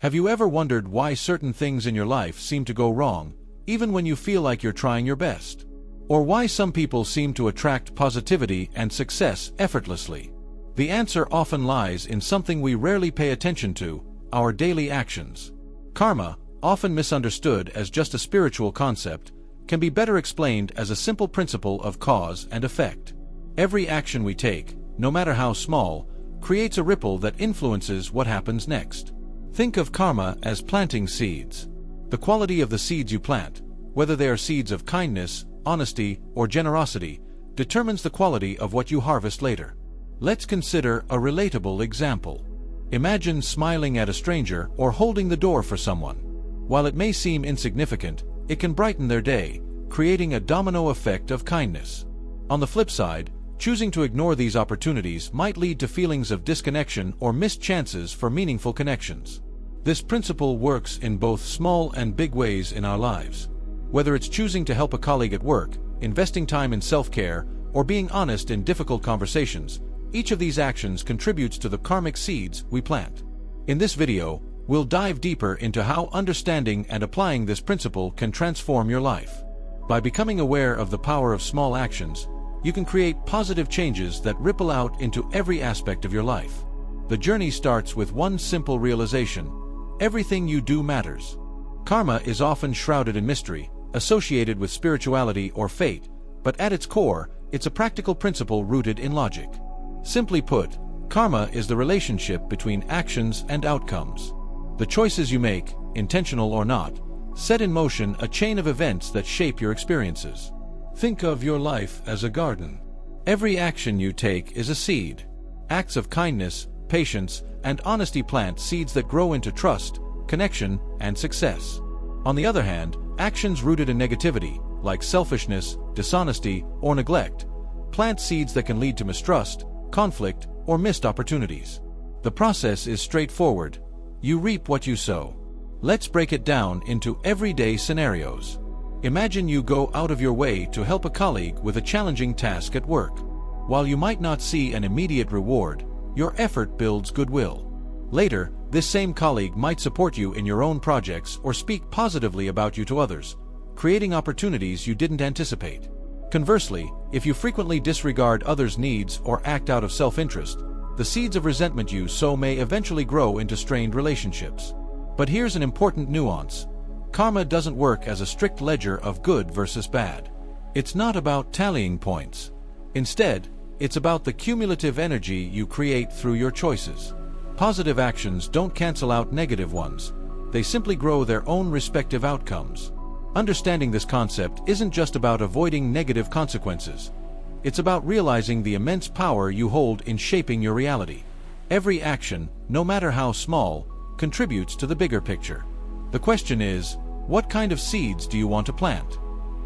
Have you ever wondered why certain things in your life seem to go wrong, even when you feel like you're trying your best? Or why some people seem to attract positivity and success effortlessly? The answer often lies in something we rarely pay attention to: our daily actions. Karma, often misunderstood as just a spiritual concept, can be better explained as a simple principle of cause and effect. Every action we take, no matter how small, creates a ripple that influences what happens next. Think of karma as planting seeds. The quality of the seeds you plant, whether they are seeds of kindness, honesty, or generosity, determines the quality of what you harvest later. Let's consider a relatable example. Imagine smiling at a stranger or holding the door for someone. While it may seem insignificant, it can brighten their day, creating a domino effect of kindness. On the flip side, choosing to ignore these opportunities might lead to feelings of disconnection or missed chances for meaningful connections. This principle works in both small and big ways in our lives. Whether it's choosing to help a colleague at work, investing time in self-care, or being honest in difficult conversations, each of these actions contributes to the karmic seeds we plant. In this video, we'll dive deeper into how understanding and applying this principle can transform your life. By becoming aware of the power of small actions, you can create positive changes that ripple out into every aspect of your life. The journey starts with one simple realization: everything you do matters. Karma is often shrouded in mystery, associated with spirituality or fate, but at its core, it's a practical principle rooted in logic. Simply put, karma is the relationship between actions and outcomes. The choices you make, intentional or not, set in motion a chain of events that shape your experiences. Think of your life as a garden. Every action you take is a seed. Acts of kindness, patience, and honesty plant seeds that grow into trust, connection, and success. On the other hand, actions rooted in negativity, like selfishness, dishonesty, or neglect, plant seeds that can lead to mistrust, conflict, or missed opportunities. The process is straightforward. You reap what you sow. Let's break it down into everyday scenarios. Imagine you go out of your way to help a colleague with a challenging task at work. While you might not see an immediate reward, your effort builds goodwill. Later, this same colleague might support you in your own projects or speak positively about you to others, creating opportunities you didn't anticipate. Conversely, if you frequently disregard others' needs or act out of self-interest, the seeds of resentment you sow may eventually grow into strained relationships. But here's an important nuance. Karma doesn't work as a strict ledger of good versus bad. It's not about tallying points. Instead, it's about the cumulative energy you create through your choices. Positive actions don't cancel out negative ones. They simply grow their own respective outcomes. Understanding this concept isn't just about avoiding negative consequences. It's about realizing the immense power you hold in shaping your reality. Every action, no matter how small, contributes to the bigger picture. The question is, what kind of seeds do you want to plant?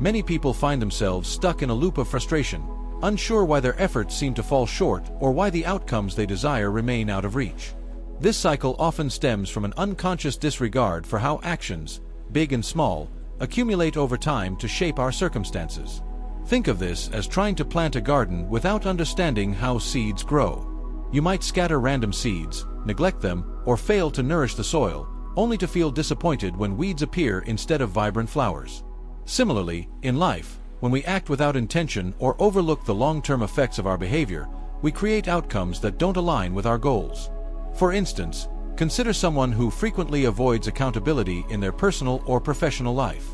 Many people find themselves stuck in a loop of frustration, unsure why their efforts seem to fall short or why the outcomes they desire remain out of reach. This cycle often stems from an unconscious disregard for how actions, big and small, accumulate over time to shape our circumstances. Think of this as trying to plant a garden without understanding how seeds grow. You might scatter random seeds, neglect them, or fail to nourish the soil, only to feel disappointed when weeds appear instead of vibrant flowers. Similarly, in life, when we act without intention or overlook the long-term effects of our behavior, we create outcomes that don't align with our goals. For instance, consider someone who frequently avoids accountability in their personal or professional life.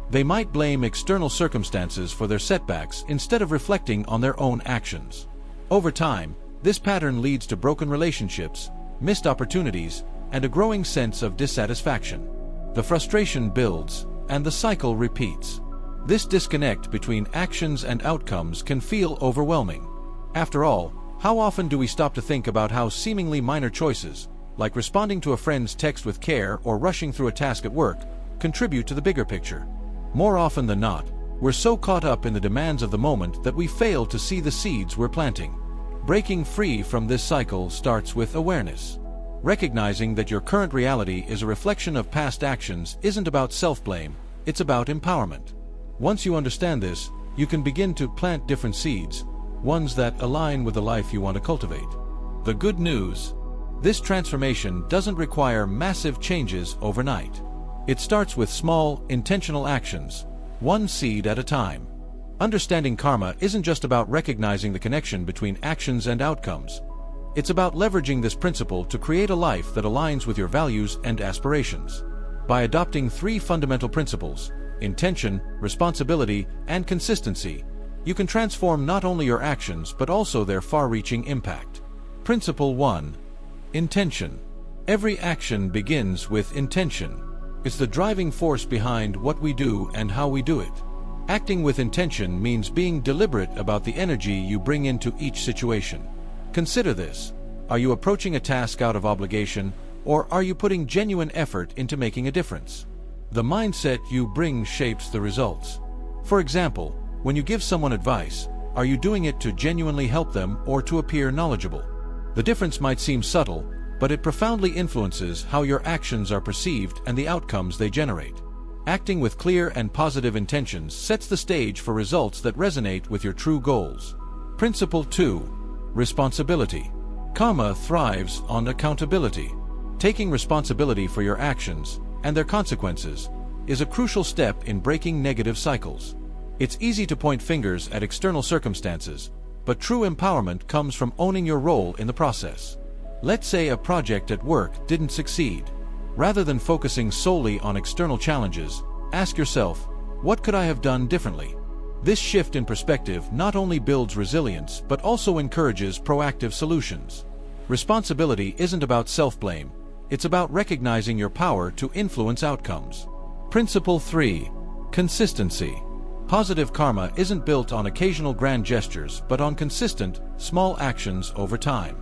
They might blame external circumstances for their setbacks instead of reflecting on their own actions. Over time, this pattern leads to broken relationships, missed opportunities, and a growing sense of dissatisfaction. The frustration builds, and the cycle repeats. This disconnect between actions and outcomes can feel overwhelming. After all, how often do we stop to think about how seemingly minor choices, like responding to a friend's text with care or rushing through a task at work, contribute to the bigger picture? More often than not, we're so caught up in the demands of the moment that we fail to see the seeds we're planting. Breaking free from this cycle starts with awareness. Recognizing that your current reality is a reflection of past actions isn't about self-blame, it's about empowerment. Once you understand this, you can begin to plant different seeds, ones that align with the life you want to cultivate. The good news: This transformation doesn't require massive changes overnight. It starts with small, intentional actions, one seed at a time. Understanding karma isn't just about recognizing the connection between actions and outcomes. It's about leveraging this principle to create a life that aligns with your values and aspirations. By adopting 3 fundamental principles, intention, responsibility, and consistency, you can transform not only your actions but also their far-reaching impact. Principle 1. Intention. Every action begins with intention. It's the driving force behind what we do and how we do it. Acting with intention means being deliberate about the energy you bring into each situation. Consider this. Are you approaching a task out of obligation, or are you putting genuine effort into making a difference? The mindset you bring shapes the results. For example, when you give someone advice, are you doing it to genuinely help them or to appear knowledgeable? The difference might seem subtle, but it profoundly influences how your actions are perceived and the outcomes they generate. Acting with clear and positive intentions sets the stage for results that resonate with your true goals. Principle 2. Responsibility. Karma thrives on accountability. Taking responsibility for your actions and their consequences is a crucial step in breaking negative cycles. It's easy to point fingers at external circumstances, but true empowerment comes from owning your role in the process. Let's say a project at work didn't succeed. Rather than focusing solely on external challenges, ask yourself, what could I have done differently? This shift in perspective not only builds resilience but also encourages proactive solutions. Responsibility isn't about self-blame, it's about recognizing your power to influence outcomes. Principle 3. Consistency. Positive karma isn't built on occasional grand gestures but on consistent, small actions over time.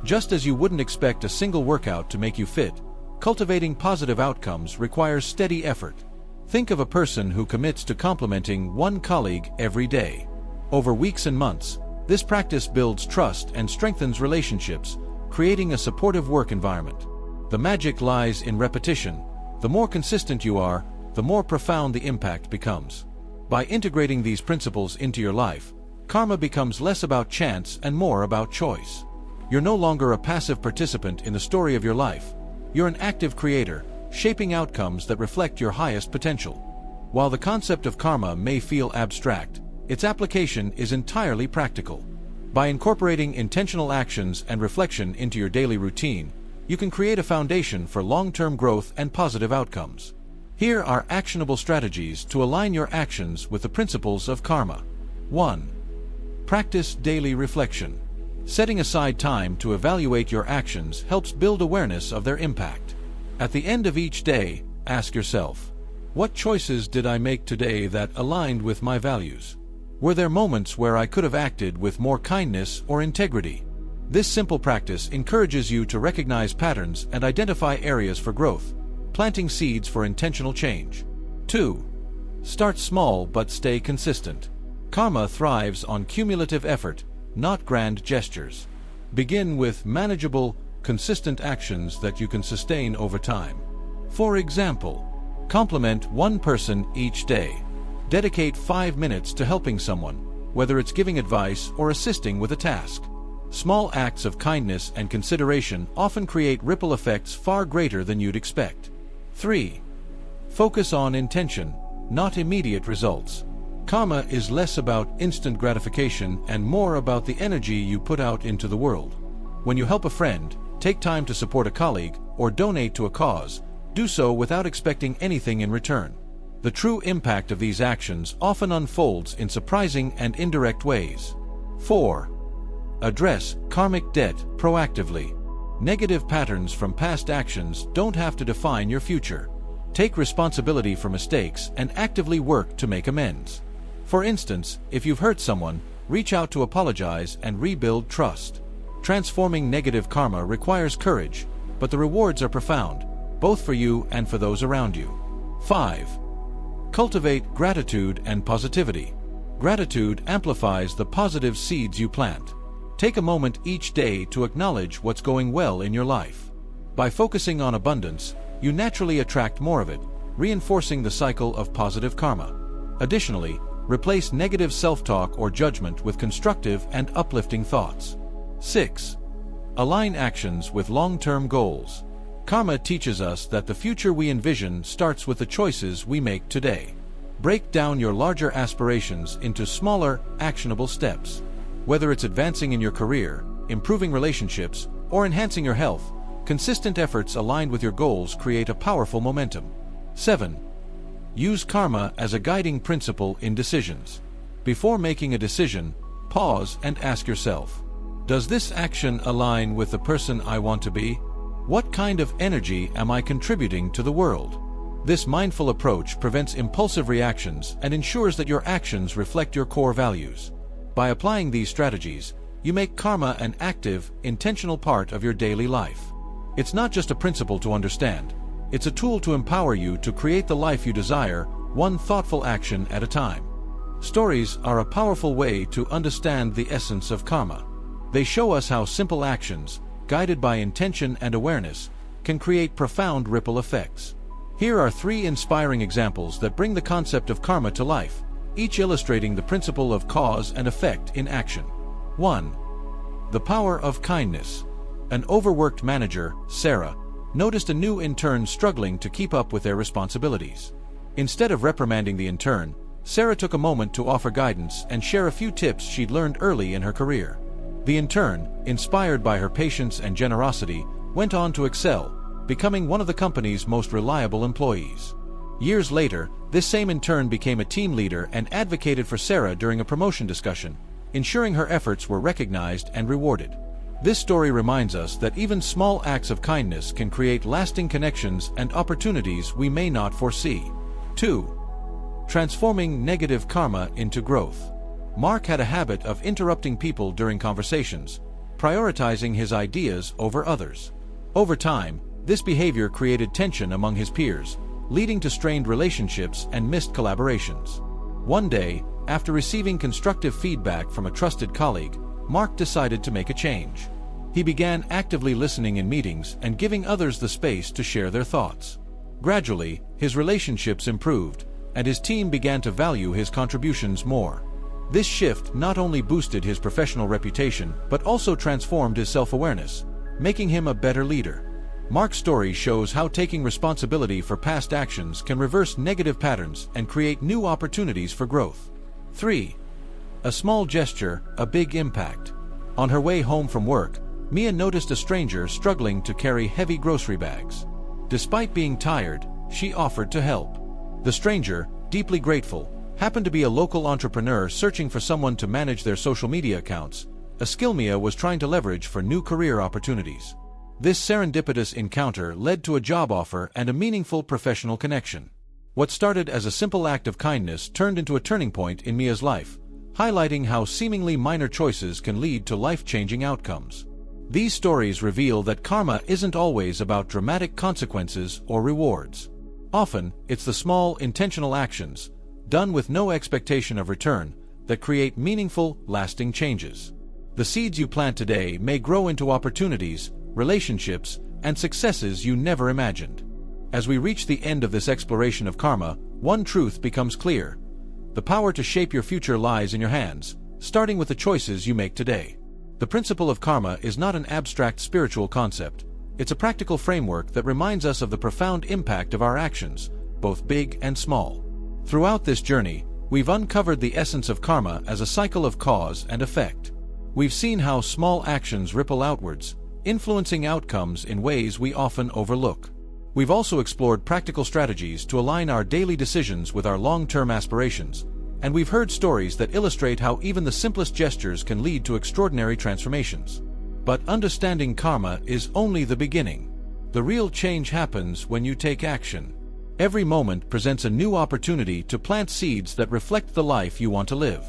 Just as you wouldn't expect a single workout to make you fit, cultivating positive outcomes requires steady effort. Think of a person who commits to complimenting one colleague every day. Over weeks and months, this practice builds trust and strengthens relationships, creating a supportive work environment. The magic lies in repetition. The more consistent you are, the more profound the impact becomes. By integrating these principles into your life, karma becomes less about chance and more about choice. You're no longer a passive participant in the story of your life. You're an active creator, shaping outcomes that reflect your highest potential. While the concept of karma may feel abstract, its application is entirely practical. By incorporating intentional actions and reflection into your daily routine, you can create a foundation for long-term growth and positive outcomes. Here are actionable strategies to align your actions with the principles of karma. 1. Practice daily reflection. Setting aside time to evaluate your actions helps build awareness of their impact. At the end of each day, ask yourself, what choices did I make today that aligned with my values? Were there moments where I could have acted with more kindness or integrity? This simple practice encourages you to recognize patterns and identify areas for growth, planting seeds for intentional change. 2. Start small but stay consistent. Karma thrives on cumulative effort, not grand gestures. Begin with manageable, consistent actions that you can sustain over time. For example, compliment one person each day. Dedicate 5 minutes to helping someone, whether it's giving advice or assisting with a task. Small acts of kindness and consideration often create ripple effects far greater than you'd expect. 3. Focus on intention, not immediate results. Karma is less about instant gratification and more about the energy you put out into the world. When you help a friend, take time to support a colleague, or donate to a cause, do so without expecting anything in return. The true impact of these actions often unfolds in surprising and indirect ways. 4. Address karmic debt proactively. Negative patterns from past actions don't have to define your future. Take responsibility for mistakes and actively work to make amends. For instance, if you've hurt someone, reach out to apologize and rebuild trust. Transforming negative karma requires courage, but the rewards are profound, both for you and for those around you. 5. Cultivate gratitude and positivity. Gratitude amplifies the positive seeds you plant. Take a moment each day to acknowledge what's going well in your life. By focusing on abundance, you naturally attract more of it, reinforcing the cycle of positive karma. Additionally, replace negative self-talk or judgment with constructive and uplifting thoughts. 6. Align actions with long-term goals. Karma teaches us that the future we envision starts with the choices we make today. Break down your larger aspirations into smaller, actionable steps. Whether it's advancing in your career, improving relationships, or enhancing your health, consistent efforts aligned with your goals create a powerful momentum. 7. Use karma as a guiding principle in decisions. Before making a decision, pause and ask yourself, does this action align with the person I want to be? What kind of energy am I contributing to the world? This mindful approach prevents impulsive reactions and ensures that your actions reflect your core values. By applying these strategies, you make karma an active, intentional part of your daily life. It's not just a principle to understand. It's a tool to empower you to create the life you desire, one thoughtful action at a time. Stories are a powerful way to understand the essence of karma. They show us how simple actions, guided by intention and awareness, can create profound ripple effects. Here are 3 inspiring examples that bring the concept of karma to life, each illustrating the principle of cause and effect in action. 1. The power of kindness. An overworked manager, Sarah, noticed a new intern struggling to keep up with their responsibilities. Instead of reprimanding the intern, Sarah took a moment to offer guidance and share a few tips she'd learned early in her career. The intern, inspired by her patience and generosity, went on to excel, becoming one of the company's most reliable employees. Years later, this same intern became a team leader and advocated for Sarah during a promotion discussion, ensuring her efforts were recognized and rewarded. This story reminds us that even small acts of kindness can create lasting connections and opportunities we may not foresee. 2. Transforming negative karma into growth. Mark had a habit of interrupting people during conversations, prioritizing his ideas over others. Over time, this behavior created tension among his peers, leading to strained relationships and missed collaborations. One day, after receiving constructive feedback from a trusted colleague, Mark decided to make a change. He began actively listening in meetings and giving others the space to share their thoughts. Gradually, his relationships improved, and his team began to value his contributions more. This shift not only boosted his professional reputation but also transformed his self-awareness, making him a better leader. Mark's story shows how taking responsibility for past actions can reverse negative patterns and create new opportunities for growth. 3. A small gesture, a big impact. On her way home from work, Mia noticed a stranger struggling to carry heavy grocery bags. Despite being tired, she offered to help. The stranger, deeply grateful, happened to be a local entrepreneur searching for someone to manage their social media accounts, a skill Mia was trying to leverage for new career opportunities. This serendipitous encounter led to a job offer and a meaningful professional connection. What started as a simple act of kindness turned into a turning point in Mia's life, highlighting how seemingly minor choices can lead to life-changing outcomes. These stories reveal that karma isn't always about dramatic consequences or rewards. Often, it's the small, intentional actions, done with no expectation of return, that create meaningful, lasting changes. The seeds you plant today may grow into opportunities, relationships, and successes you never imagined. As we reach the end of this exploration of karma, one truth becomes clear. The power to shape your future lies in your hands, starting with the choices you make today. The principle of karma is not an abstract spiritual concept. It's a practical framework that reminds us of the profound impact of our actions, both big and small. Throughout this journey, we've uncovered the essence of karma as a cycle of cause and effect. We've seen how small actions ripple outwards, influencing outcomes in ways we often overlook. We've also explored practical strategies to align our daily decisions with our long-term aspirations, and we've heard stories that illustrate how even the simplest gestures can lead to extraordinary transformations. But understanding karma is only the beginning. The real change happens when you take action. Every moment presents a new opportunity to plant seeds that reflect the life you want to live.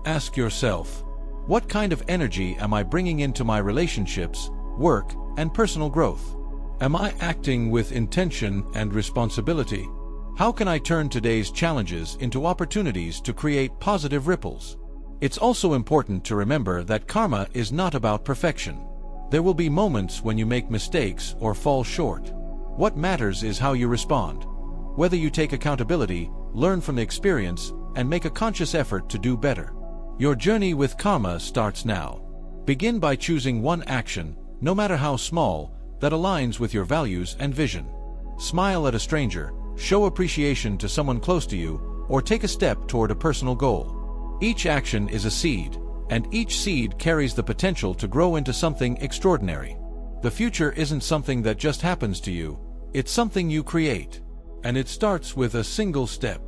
Ask yourself, what kind of energy am I bringing into my relationships, work, and personal growth? Am I acting with intention and responsibility? How can I turn today's challenges into opportunities to create positive ripples? It's also important to remember that karma is not about perfection. There will be moments when you make mistakes or fall short. What matters is how you respond. Whether you take accountability, learn from the experience, and make a conscious effort to do better. Your journey with karma starts now. Begin by choosing one action, no matter how small, that aligns with your values and vision. Smile at a stranger, show appreciation to someone close to you, or take a step toward a personal goal. Each action is a seed, and each seed carries the potential to grow into something extraordinary. The future isn't something that just happens to you, it's something you create. And it starts with a single step.